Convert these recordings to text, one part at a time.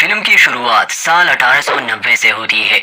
Film کی شروعات سال 1890 سے ہوتی ہے،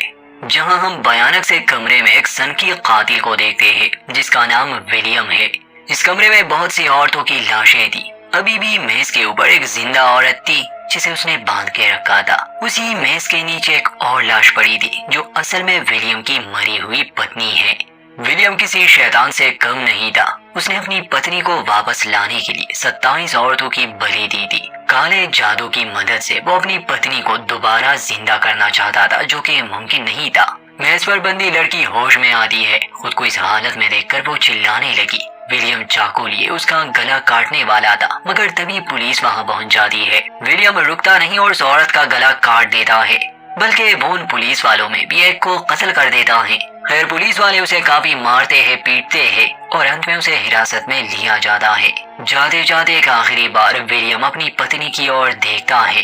جہاں ہم بھیانک سے کمرے میں ایک سنکی قاتل کو دیکھتے ہیں جس کا نام ولیم ہے۔ اس کمرے میں بہت سی عورتوں کی لاشیں تھی۔ ابھی بھی میز کے اوپر ایک زندہ عورت تھی جسے اس نے باندھ کے رکھا تھا۔ اسی میز کے نیچے ایک اور لاش پڑی تھی جو اصل میں ولیم کی مری ہوئی پتنی ہے۔ ولیم کسی شیطان سے کم نہیں تھا۔ اس نے اپنی پتنی کو واپس لانے کے لیے 27 عورتوں کی بلی دی تھی۔ کالے جادو کی مدد سے وہ اپنی پتنی کو دوبارہ زندہ کرنا چاہتا تھا، جو کہ ممکن نہیں تھا۔ میز پر بندی لڑکی ہوش میں آتی ہے۔ خود کو اس حالت میں دیکھ کر وہ چلانے لگی۔ ولیم چاقو لیے اس کا گلا کاٹنے والا تھا، مگر تبھی پولیس وہاں پہنچ جاتی ہے۔ ولیم رکتا نہیں اور اس عورت کا گلا کاٹ دیتا ہے، بلکہ وہ ان پولیس والوں میں بھی ایک کو قتل کر دیتا ہے۔ خیر پولیس والے اسے کافی مارتے ہیں، پیٹتے ہیں اور انت میں اسے حراست میں لیا جاتا ہے۔ جاتے جاتے ایک آخری بار ولیم اپنی پتنی کی اور دیکھتا ہے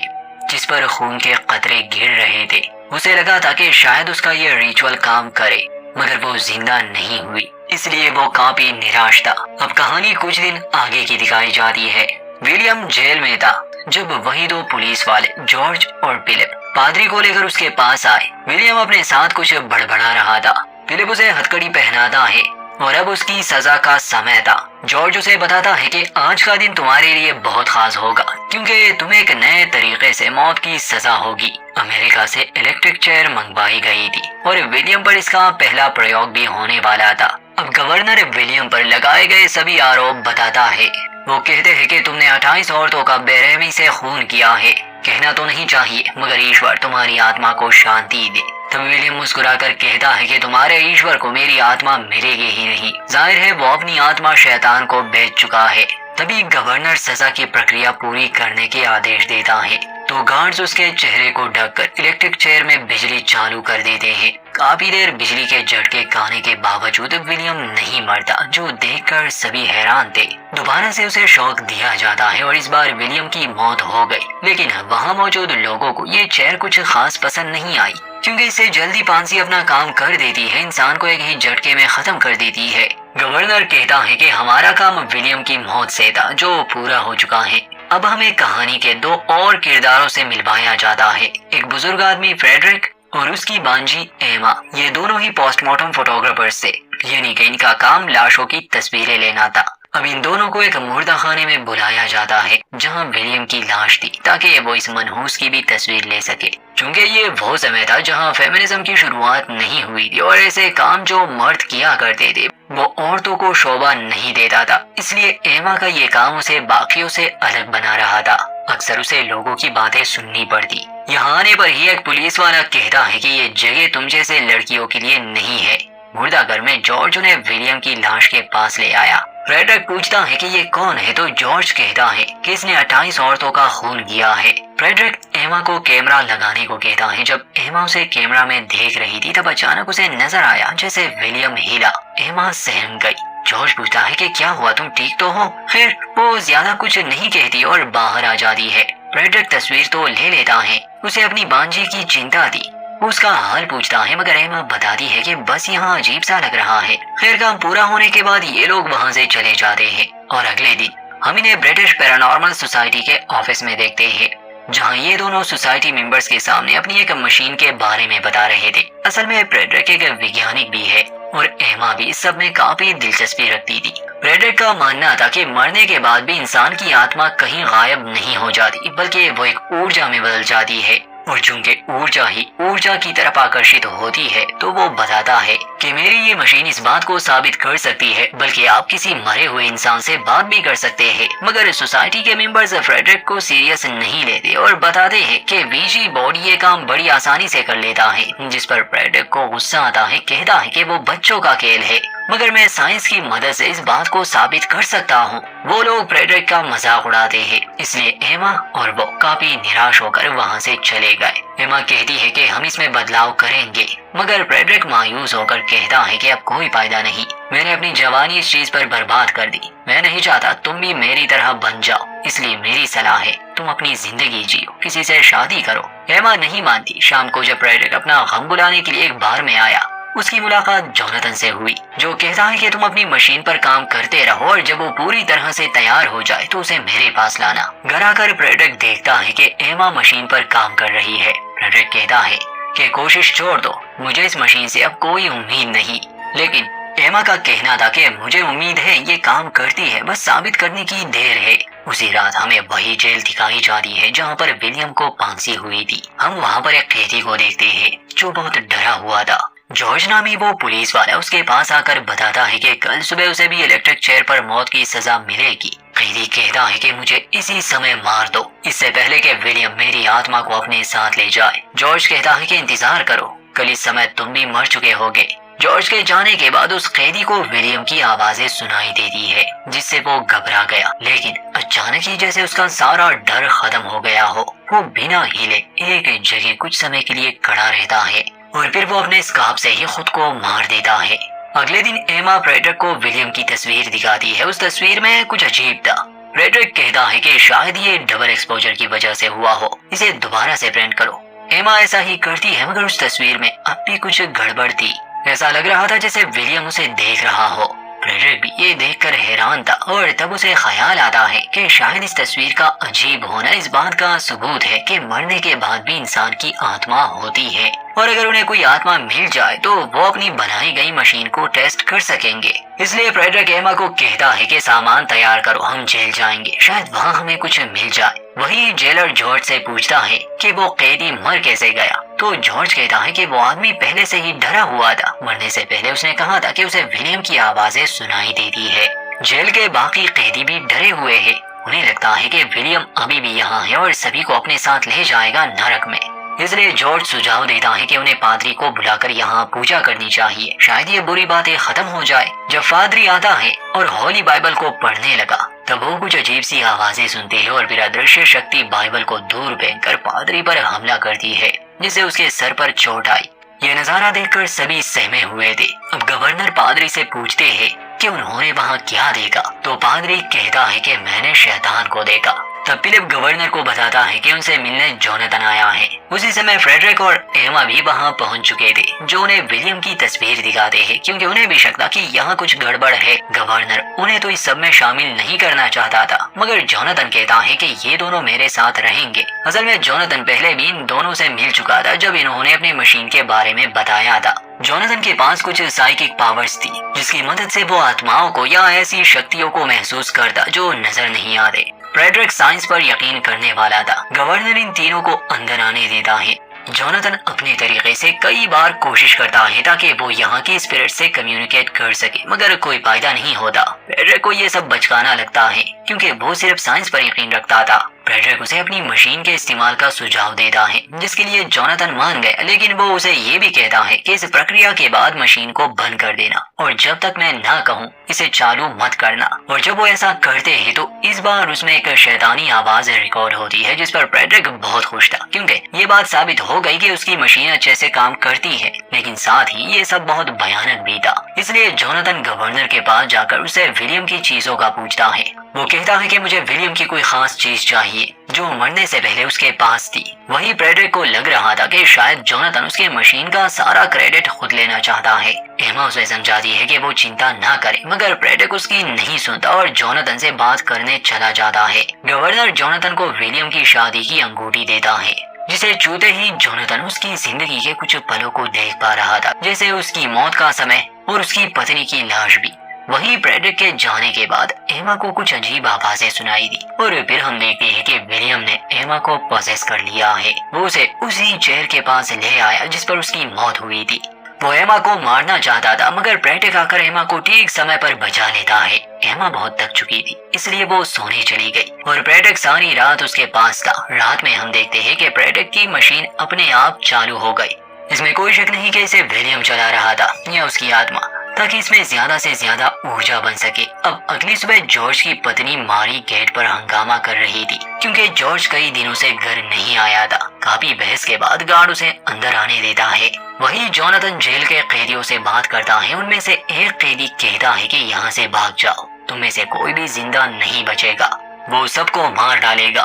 جس پر خون کے قطرے گر رہے تھے۔ اسے لگا تھا کہ شاید اس کا یہ ریچول کام کرے، مگر وہ زندہ نہیں ہوئی، اس لیے وہ کافی نراش تھا۔ اب کہانی کچھ دن آگے کی دکھائی جاتی ہے۔ ولیم جیل میں تھا جب وہی دو پولیس والے جارج اور فلپ پادری کو لے کر اس کے پاس آئے۔ ولیم اپنے ساتھ کچھ بڑبڑا رہا تھا۔ فلپ اسے ہتھکڑی پہناتا ہے اور اب اس کی سزا کا سمے تھا۔ جارج اسے بتاتا ہے کہ آج کا دن تمہارے لیے بہت خاص ہوگا، کیونکہ تمہیں ایک نئے طریقے سے موت کی سزا ہوگی۔ امریکہ سے الیکٹرک چیئر منگوائی گئی تھی اور ولیم پر اس کا پہلا پریوگ بھی ہونے والا تھا۔ اب گورنر ولیم پر لگائے گئے سبھی آروپ بتاتا ہے۔ وہ کہتے ہیں کہ تم نے 28 عورتوں کا بے رحمی سے خون کیا ہے۔ کہنا تو نہیں چاہیے، مگر ایشور تمہاری آتما کو شانتی دے۔ تب ولیم مسکرا کر کہتا ہے کہ تمہارے ایشور کو میری آتما ملے گی ہی نہیں۔ ظاہر ہے وہ اپنی آتما شیطان کو بیچ چکا ہے۔ تبھی گورنر سزا کی پرکریا پوری کرنے کے آدیش دیتا ہے تو گارڈز اس کے چہرے کو ڈھک کر الیکٹرک چیئر میں بجلی چالو کر دیتے ہیں۔ کافی دیر بجلی کے جھٹکے کھانے کے باوجود ولیم نہیں مرتا، جو دیکھ کر سبھی حیران تھے۔ دوبارہ سے اسے شوق دیا جاتا ہے اور اس بار ولیم کی موت ہو گئی، لیکن وہاں موجود لوگوں کو یہ چیئر کچھ خاص پسند نہیں آئی، کیونکہ اس سے جلدی پانسی اپنا کام کر دیتی ہے، انسان کو ایک ہی جھٹکے میں ختم کر دیتی ہے۔ گورنر کہتا ہے کہ ہمارا کام ولیم کی موت سے تھا، جو پورا ہو چکا ہے۔ اب ہمیں کہانی کے دو اور کرداروں سے ملوایا جاتا ہے، ایک بزرگ آدمی فریڈرک اور اس کی بانجی ایما۔ یہ دونوں ہی پوسٹ مارٹم فوٹوگرافرز تھے، یعنی کہ ان کا کام لاشوں کی تصویریں لینا تھا۔ اب ان دونوں کو ایک مردہ خانے میں بلایا جاتا ہے جہاں ولیم کی لاش تھی، تاکہ وہ اس منحوس کی بھی تصویر لے سکے۔ چونکہ یہ وہ سمے تھا جہاں فیمنزم کی شروعات نہیں ہوئی تھی اور ایسے کام جو مرد کیا کرتے تھے وہ عورتوں کو شعبہ نہیں دیتا تھا، اس لیے ایما کا یہ کام اسے باقیوں سے الگ بنا رہا تھا۔ اکثر اسے لوگوں کی باتیں سننی پڑتی۔ یہاں آنے پر ہی ایک پولیس والا کہتا ہے کہ یہ جگہ تم جیسے لڑکیوں کے لیے نہیں ہے۔ مردہ گھر میں جارج انہیں ولیم کی لاش کے پاس لے آیا۔ فریڈرک پوچھتا ہے کہ یہ کون ہے تو جارج کہتا ہے کہ اس نے 28 عورتوں کا خون کیا ہے۔ فریڈرک ایما کو کیمرہ لگانے کو کہتا ہے۔ جب ایما اسے کیمرہ میں دیکھ رہی تھی تب اچانک اسے نظر آیا جیسے ولیم ہلا۔ ایما سہم گئی۔ جارج پوچھتا ہے کہ کیا ہوا، تم ٹھیک تو ہو؟ خیر وہ زیادہ کچھ نہیں کہتی اور باہر آ جاتی ہے۔ فریڈرک تصویر تو لے لیتا ہے، اسے اپنی بانجی کی چنتا تھی۔ وہ اس کا حال پوچھتا ہے مگر ایما بتاتی ہے کہ بس یہاں عجیب سا لگ رہا ہے۔ خیر کام پورا ہونے کے بعد یہ لوگ وہاں سے چلے جاتے ہیں اور اگلے دن ہم انہیں برٹش پیرانارمل سوسائٹی کے آفس میں دیکھتے ہیں، جہاں یہ دونوں سوسائٹی ممبرز کے سامنے اپنی ایک مشین کے بارے میں بتا رہے تھے۔ اصل میں فریڈرک ایک ویگیانک بھی ہے اور ایما بھی اس سب میں کافی دلچسپی رکھتی تھی۔ فریڈرک کا ماننا تھا کہ مرنے کے بعد بھی انسان کی آتما کہیں غائب نہیں ہو جاتی، بلکہ وہ ایک ارجا میں بدل جاتی ہے، اور چونکہ ارجا ہی ارجا کی طرف آکرشت ہوتی ہے تو وہ بتاتا ہے کہ میری یہ مشین اس بات کو ثابت کر سکتی ہے، بلکہ آپ کسی مرے ہوئے انسان سے بات بھی کر سکتے ہیں۔ مگر سوسائٹی کے ممبرز فریڈرک کو سیریس نہیں لیتے اور بتاتے ہیں کہ ویجی بورڈ یہ کام بڑی آسانی سے کر لیتا ہے، جس پر فریڈرک کو غصہ آتا ہے، کہتا ہے کہ وہ بچوں کا کھیل ہے، مگر میں سائنس کی مدد سے اس بات کو ثابت کر سکتا ہوں۔ وہ لوگ فریڈرک کا مذاق اڑاتے ہیں، اس لیے ایما اور وہ کافی نراش ہو کر وہاں سے چلے گئے۔ ایما کہتی ہے کہ ہم اس میں بدلاؤ کریں گے، مگر فریڈرک مایوس ہو کر کہتا ہے کہ اب کوئی فائدہ نہیں، میں نے اپنی جوانی اس چیز پر برباد کر دی، میں نہیں چاہتا تم بھی میری طرح بن جاؤ، اس لیے میری صلاح ہے تم اپنی زندگی جیو، کسی سے شادی کرو۔ ایما نہیں مانتی۔ شام کو جب فریڈرک اپنا غم بلانے کے لیے ایک بار میں آیا، اس کی ملاقات جوناتhan سے ہوئی، جو کہتا ہے کہ تم اپنی مشین پر کام کرتے رہو اور جب وہ پوری طرح سے تیار ہو جائے تو اسے میرے پاس لانا۔ گھر آ کر فریڈرک دیکھتا ہے کہ ایما مشین پر کام کر رہی ہے۔ فریڈرک کہتا ہے کہ کوشش چھوڑ دو، مجھے اس مشین سے اب کوئی امید نہیں، لیکن ایما کا کہنا تھا کہ مجھے امید ہے یہ کام کرتی ہے، بس ثابت کرنے کی دیر ہے۔ اسی رات ہمیں وہی جیل دکھائی جاتی ہے جہاں پر ولیم کو پھانسی ہوئی تھی۔ ہم وہاں پر ایک قیدی کو دیکھتے ہیں جو بہت ڈرا ہوا تھا۔ جارج نامی وہ پولیس والا اس کے پاس آ کر بتاتا ہے کہ کل صبح اسے بھی الیکٹرک چیئر پر موت کی سزا ملے گی۔ قیدی کہتا ہے کہ مجھے اسی سمے مار دو، اس سے پہلے کہ ولیم میری آتما کو اپنے ساتھ لے جائے۔ جارج کہتا ہے کہ انتظار کرو، کل اس سمے تم بھی مر چکے ہوگے۔ جارج کے جانے کے بعد اس قیدی کو ولیم کی آوازیں سنائی دیتی ہے جس سے وہ گھبرا گیا، لیکن اچانک ہی جیسے اس کا سارا ڈر ختم ہو گیا ہو، وہ بنا ہلے ایک جگہ کچھ سمے کے لیے کھڑا رہتا ہے اور پھر وہ اپنے اسکارپ سے ہی خود کو مار دیتا ہے۔ اگلے دن ایما فریڈرک کو ولیم کی تصویر دکھاتی ہے۔ اس تصویر میں کچھ عجیب تھا۔ فریڈرک کہتا ہے کہ شاید یہ ڈبل ایکسپوجر کی وجہ سے ہوا ہو، اسے دوبارہ سے پرنٹ کرو۔ ایما ایسا ہی کرتی ہے، مگر اس تصویر میں اب بھی کچھ گڑبڑ تھی۔ ایسا لگ رہا تھا جیسے ولیم اسے دیکھ رہا ہو۔ فریڈرک بھی یہ دیکھ کر حیران تھا اور تب اسے خیال آتا ہے کہ شاید اس تصویر کا عجیب ہونا اس بات کا ثبوت ہے کہ مرنے کے بعد بھی انسان کی آتما ہوتی ہے، اور اگر انہیں کوئی آتما مل جائے تو وہ اپنی بنائی گئی مشین کو ٹیسٹ کر سکیں گے۔ اس لیے فریڈرک ایما کو کہتا ہے کہ سامان تیار کرو، ہم جیل جائیں گے، شاید وہاں ہمیں کچھ مل جائے۔ وہی جیلر جارج سے پوچھتا ہے کہ وہ قیدی مر کیسے گیا، تو جارج کہتا ہے کہ وہ آدمی پہلے سے ہی ڈرا ہوا تھا، مرنے سے پہلے اس نے کہا تھا کہ اسے ولیم کی آوازیں سنائی دیتی ہے۔ جیل کے باقی قیدی بھی ڈرے ہوئے ہیں، انہیں لگتا ہے کہ ولیم ابھی بھی یہاں ہے اور سبھی کو اپنے ساتھ لے جائے گا نرک میں۔ اس لیے جارج سجھاؤ دیتا ہے کہ انہیں پادری کو بلا کر یہاں پوجا کرنی چاہیے، شاید یہ بری باتیں ختم ہو جائے۔ جب پادری آتا ہے اور ہولی بائبل کو پڑھنے لگا تب وہ کچھ عجیب سی آوازیں سنتے ہیں اور پھر ادرشیہ شکتی بائبل کو دور پھینک کر پادری پر حملہ کرتی ہے، جس سے اس کے سر پر چوٹ آئی۔ یہ نظارہ دیکھ کر سبھی سہمے ہوئے تھے۔ اب گورنر پادری سے پوچھتے ہیں کہ انہوں نے وہاں کیا دیکھا، تو پادری کہتا ہے کہ میں نے شیطان کو دیکھا۔ تب فلپ گورنر کو بتاتا ہے کہ ان سے ملنے جوناتhan آیا ہے۔ اسی سمے فریڈرک اور ایما بھی وہاں پہنچ چکے تھے، جو انہیں ولیم کی تصویر دکھاتے ہیں کیونکہ انہیں بھی شک تھا کہ یہاں کچھ گڑبڑ ہے۔ گورنر انہیں تو اس سب میں شامل نہیں کرنا چاہتا تھا، مگر جوناتhan کہتا ہے کہ یہ دونوں میرے ساتھ رہیں گے۔ اصل میں جوناتhan پہلے بھی ان دونوں سے مل چکا تھا جب انہوں نے اپنی مشین کے بارے میں بتایا تھا۔ جوناتhan کے پاس کچھ سائیکک پاورز تھی جس کی مدد سے وہ آتماؤں کو یا ایسی شکتیوں کو محسوس کرتا جو نظر نہیں آتے۔ فریڈرک سائنس پر یقین کرنے والا تھا۔ گورنر ان تینوں کو اندر آنے دیتا ہے۔ جوناتhan اپنے طریقے سے کئی بار کوشش کرتا ہے تاکہ وہ یہاں کی اسپرٹ سے کمیونیکیٹ کر سکے، مگر کوئی فائدہ نہیں ہوتا۔ فریڈرک کو یہ سب بچکانا لگتا ہے کیونکہ وہ صرف سائنس پر یقین رکھتا تھا۔ فریڈرک اسے اپنی مشین کے استعمال کا سجھاؤ دیتا ہے جس کے لیے جوناتhan مان گیا، لیکن وہ اسے یہ بھی کہتا ہے کہ اس پرکریا کے بعد مشین کو بند کر دینا اور جب تک میں نہ کہوں اسے چالو مت کرنا۔ اور جب وہ ایسا کرتے ہیں تو اس بار اس میں ایک شیطانی آواز ریکارڈ ہوتی ہے جس پر فریڈرک بہت خوش تھا کیونکہ یہ بات ثابت ہو گئی کہ اس کی مشین اچھے سے کام کرتی ہے، لیکن ساتھ ہی یہ سب بہت بھیانک بھی تھا۔ اس لیے جوناتhan گورنر کے پاس جا کر اسے ولیم کی چیزوں کا پوچھتا ہے۔ وہ کہتا ہے کہ مجھے ولیم کی کوئی خاص چیز چاہیے جو مرنے سے پہلے اس کے پاس تھی۔ وہی فریڈرک کو لگ رہا تھا کہ شاید جوناتhan اس کے مشین کا سارا کریڈٹ خود لینا چاہتا ہے۔ ایما اسے سمجھاتی ہے کہ وہ چنتا نہ کرے، مگر فریڈرک اس کی نہیں سنتا اور جوناتhan سے بات کرنے چلا جاتا ہے۔ گورنر جوناتhan کو ولیم کی شادی کی انگوٹھی دیتا ہے جسے چھوتے ہی جوناتhan اس کی زندگی کے کچھ پلوں کو دیکھ پا رہا تھا، جیسے اس کی موت کا سمے اور اس کی پتنی کی لاش بھی۔ وہیں فریڈرک کے جانے کے بعد ایما کو کچھ عجیب آوازیں سنائی دی اور پھر ہم دیکھتے ہیں کہ ولیم نے ایما کو پوزیس کر لیا ہے۔ وہ اسے اسی چیئر کے پاس لے آیا جس پر اس کی موت ہوئی تھی۔ وہ ایما کو مارنا چاہتا تھا مگر فریڈرک آ کر ایما کو ٹھیک سمے پر بچا لیتا ہے۔ ایما بہت تھک چکی تھی اس لیے وہ سونے چلی گئی اور فریڈرک ساری رات اس کے پاس تھا۔ رات میں ہم دیکھتے ہیں کہ فریڈرک کی مشین اپنے آپ چالو ہو گئی۔ اس میں کوئی شک نہیں کہ اسے ولیم چلا رہا تھا یا اس کی آتما، تاکہ اس میں زیادہ سے زیادہ ارجا بن سکے۔ اب اگلی صبح جارج کی پتنی ماری گیٹ پر ہنگامہ کر رہی تھی کیونکہ جارج کئی دنوں سے گھر نہیں آیا تھا۔ کافی بحث کے بعد گارڈ اسے اندر آنے دیتا ہے۔ وہی جوناتhan جیل کے قیدیوں سے بات کرتا ہے۔ ان میں سے ایک قیدی کہتا ہے کہ یہاں سے بھاگ جاؤ، تم میں سے کوئی بھی زندہ نہیں بچے گا، وہ سب کو مار ڈالے گا۔